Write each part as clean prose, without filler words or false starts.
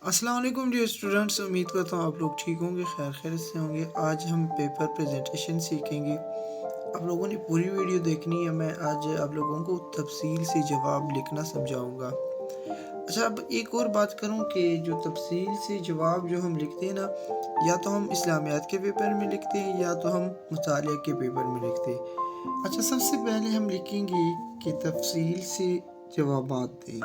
अस्सलाम वालेकुम dear students. उम्मीद करता हूँ आप लोग ठीक होंगे, खैर खैरियत से होंगे। आज हम पेपर प्रेजेंटेशन सीखेंगे। आप लोगों ने पूरी वीडियो देखनी है। मैं आज आप लोगों को तफसील से जवाब लिखना समझाऊंगा। अच्छा, अब एक और बात करूँ कि जो तफसील से जवाब जो हम लिखते हैं ना, या तो हम इस्लामियात के पेपर में लिखते हैं या तो हम मुतालिया के पेपर में लिखते हैं। अच्छा, सबसे पहले हम लिखेंगे कि तफसील से जवाबात दें।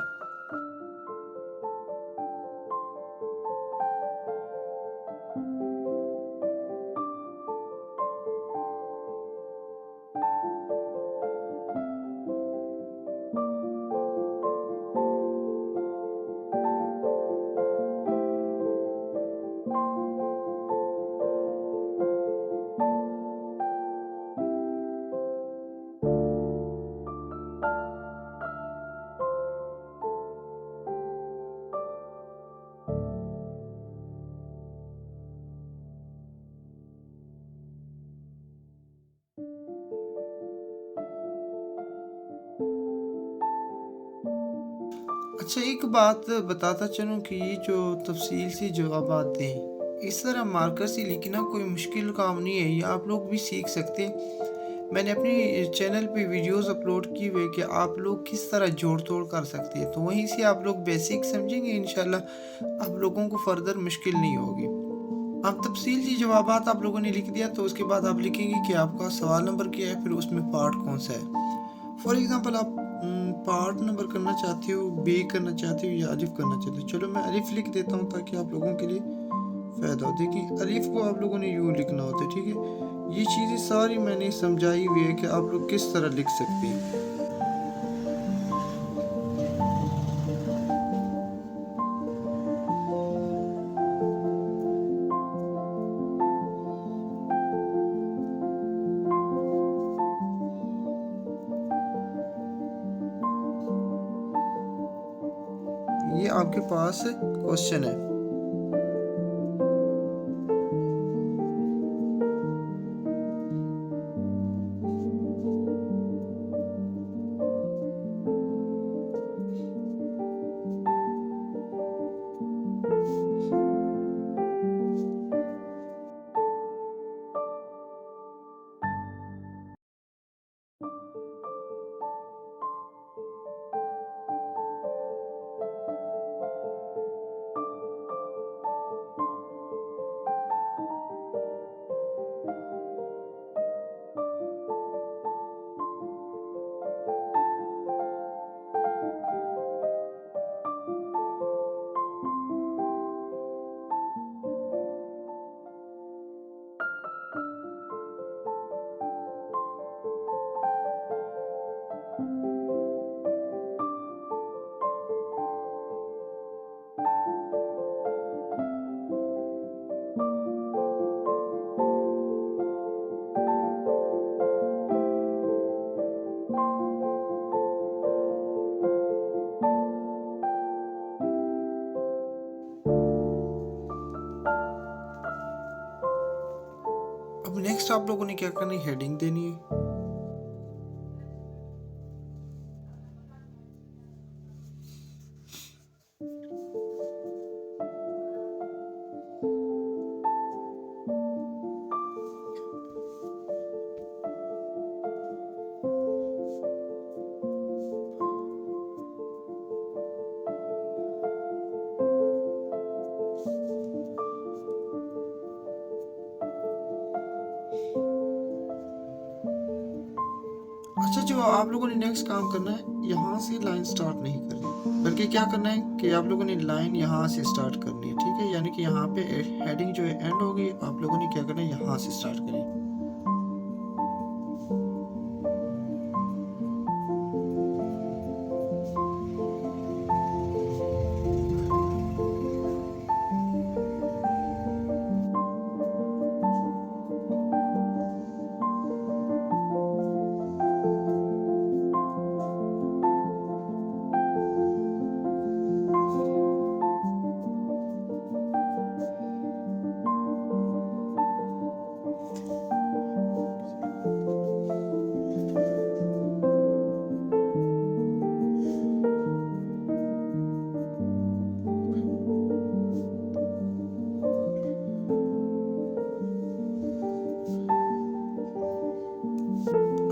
अच्छा, एक बात बताता चलूँ कि ये जो तफ़सील से जवाबात दें, इस तरह मार्कर से लिखना कोई मुश्किल काम नहीं है, ये आप लोग भी सीख सकते हैं। मैंने अपनी चैनल पे वीडियोस अपलोड की हुए कि आप लोग किस तरह जोड़-तोड़ कर सकते हैं, तो वहीं से आप लोग बेसिक समझेंगे, इंशाल्लाह आप लोगों को फ़र्दर मुश्किल नहीं होगी। अब तफ़सील से जवाबात आप लोगों ने लिख दिया, तो उसके बाद आप लिखेंगे कि आपका सवाल नंबर क्या है, फिर उसमें पार्ट कौन-सा है। फॉर एग्ज़ाम्पल आप पार्ट नंबर करना चाहते हो, बे करना चाहते हो या अलिफ करना चाहते हो। चलो मैं अलिफ लिख देता हूँ ताकि आप लोगों के लिए फ़ायदा हो। देखिए, अलिफ को आप लोगों ने यूँ लिखना होता है, ठीक है? ये चीज़ें सारी मैंने समझाई हुई है कि आप लोग किस तरह लिख सकते हैं। ये आपके पास क्वेश्चन है। अब नेक्स्ट आप लोगों ने क्या करना है, हेडिंग देनी है। अच्छा, जो आप लोगों ने नेक्स्ट काम करना है, यहाँ से लाइन स्टार्ट नहीं करनी, बल्कि क्या करना है कि आप लोगों ने लाइन यहाँ से स्टार्ट करनी है, ठीक है? यानी कि यहाँ पे हेडिंग जो है एंड होगी, आप लोगों ने क्या करना है, यहाँ से स्टार्ट करनी है।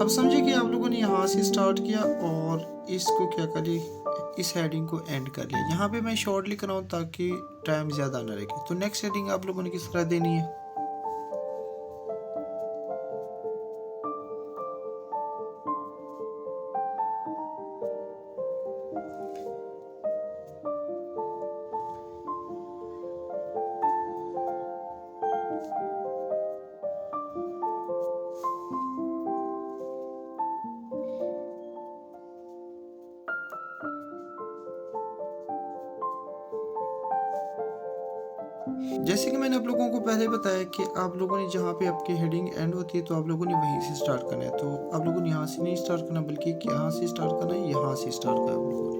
अब समझिए कि आप लोगों ने यहाँ से स्टार्ट किया और इसको क्या करें, इस हेडिंग को एंड कर लिया। यहाँ पे मैं शॉर्ट लिख रहा हूँ ताकि टाइम ज़्यादा ना लगे। तो नेक्स्ट हेडिंग आप लोगों ने किस तरह देनी है। जैसे कि मैंने आप लोगों को पहले बताया कि आप लोगों ने जहाँ पे आपकी हेडिंग एंड होती है तो आप लोगों ने वहीं से स्टार्ट करना है। तो आप लोगों ने यहाँ से नहीं स्टार्ट करना बल्कि यहाँ से स्टार्ट करना है, यहाँ से स्टार्ट करना है आप लोगों ने।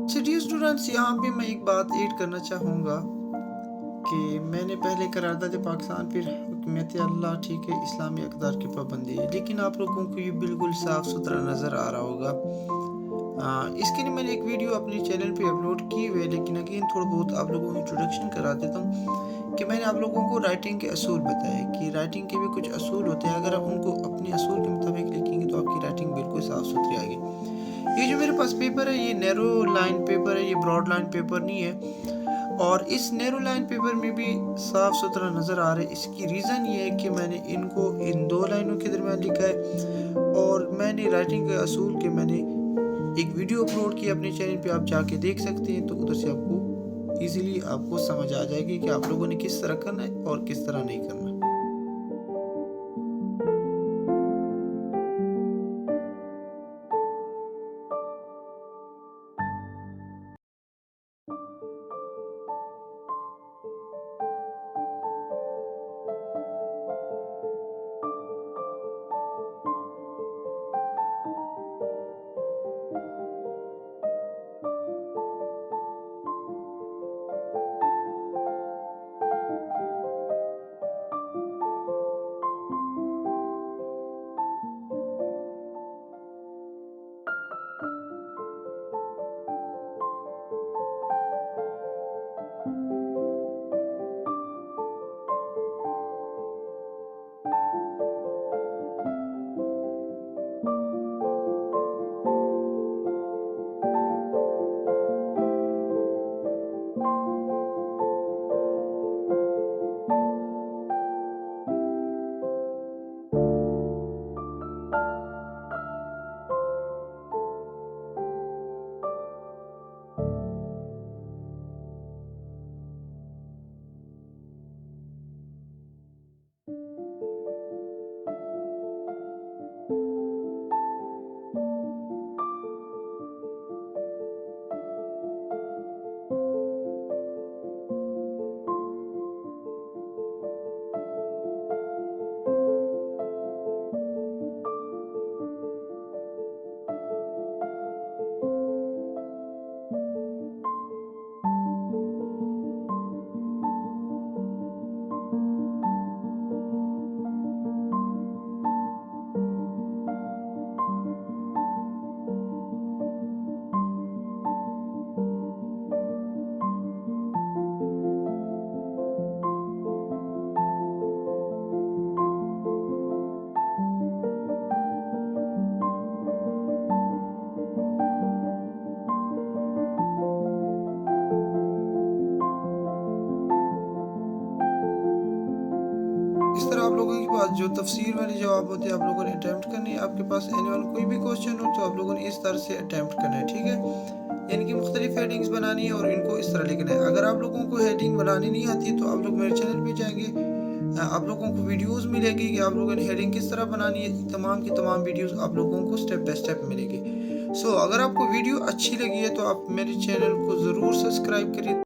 चलिए स्टूडेंट्स, यहाँ पे मैं एक बात ऐड करना चाहूँगा कि मैंने पहले करारदाद पाकिस्तान फिर हुकूमत अल्लाह, ठीक है, इस्लामी अक़दार की पाबंदी है, लेकिन आप लोगों को ये बिल्कुल साफ़ सुथरा नज़र आ रहा होगा। इसके लिए मैंने एक वीडियो अपने चैनल पे अपलोड की हुई है, लेकिन अगेन थोड़ा बहुत आप लोगों को इंट्रोडक्शन करा देता हूँ कि मैंने आप लोगों को राइटिंग के असूल बताए कि राइटिंग के भी कुछ असूल होते हैं। अगर आप उनको अपने असूल के मुताबिक लिखेंगे तो आपकी राइटिंग बिल्कुल साफ़ सुथरी आएगी। ये जो मेरे पास पेपर है ये नैरो लाइन पेपर है, ये ब्रॉड लाइन पेपर नहीं है। और इस नैरो लाइन पेपर में भी साफ सुथरा नज़र आ रहा है। इसकी रीज़न ये है कि मैंने इनको इन दो लाइनों के दरमियान लिखा है और मैंने राइटिंग के असूल के मैंने एक वीडियो अपलोड किया अपने चैनल पे, आप जाके देख सकते हैं। तो उधर से आपको ईजिली आपको समझ आ जाएगी कि आप लोगों ने किस तरह करना है और किस तरह नहीं करना। इस तरह आप लोगों के पास जो तफसील वाले जवाब होते हैं आप लोगों ने अटैम्प्ट करने हैं। आपके पास एनुअल कोई भी क्वेश्चन हो तो आप लोगों ने इस तरह से अटैम्प्ट करना है, ठीक है। यानी कि मुख्तलिफ हेडिंग्स बनानी है और इनको इस तरह लिखना है। अगर आप लोगों को हेडिंग बनानी नहीं आती तो आप लोग मेरे चैनल पे जाएंगे, आप लोगों को वीडियोस मिलेगी कि आप लोगों ने हेडिंग किस तरह बनानी है। तमाम की तमाम वीडियोस आप लोगों को स्टेप बाय स्टेप मिलेगी। अगर आपको वीडियो अच्छी लगी है तो आप मेरे चैनल को ज़रूर सब्सक्राइब करिए।